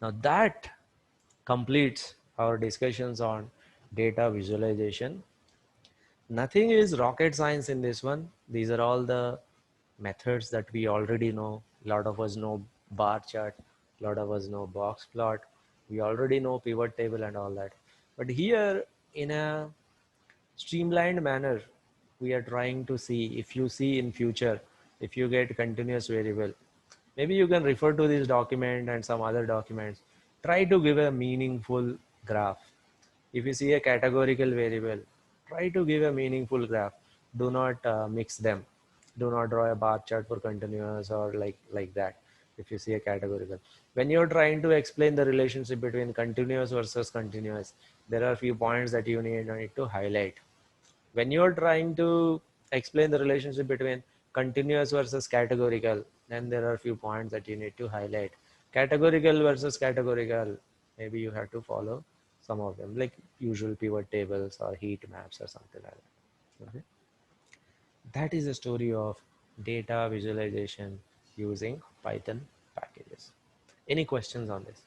Now that completes our discussions on data visualization. Nothing is rocket science in this one. These are all the methods that we already know. A lot of us know bar chart, a lot of us know box plot. We already know pivot table and all that. But here, in a streamlined manner, we are trying to see, if you see in future, if you get continuous variable, maybe you can refer to this document and some other documents. Try to give a meaningful graph. If you see a categorical variable, try to give a meaningful graph. Do not mix them. Do not draw a bar chart for continuous or like that. If you see a categorical, when you're trying to explain the relationship between continuous versus continuous, there are a few points that you need to highlight. When you're trying to explain the relationship between continuous versus categorical, then there are a few points that you need to highlight. Categorical versus categorical, maybe you have to follow some of them, like usual pivot tables or heat maps or something like that. Okay? That is the story of data visualization using Python packages. Any questions on this?